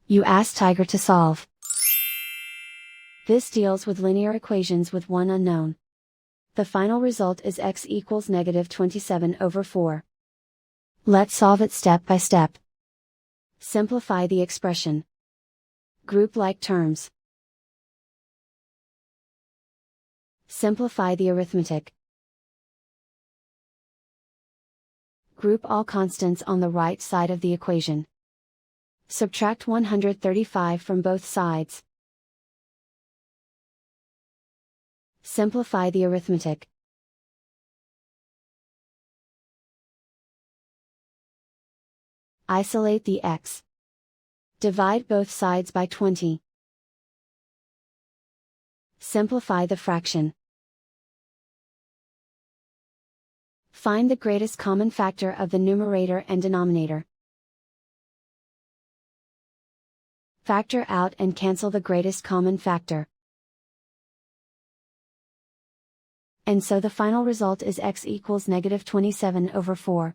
You ask Tiger to solve. This deals with linear equations with one unknown. The final result is x equals -27/4. Let's solve it step by step. Simplify the expression. Group like terms. Simplify the arithmetic. Group all constants on the right side of the equation. Subtract 135 from both sides. Simplify the arithmetic. Isolate the x. Divide both sides by 20. Simplify the fraction. Find the greatest common factor of the numerator and denominator. Factor out and cancel the greatest common factor. And so the final result is x equals -27/4.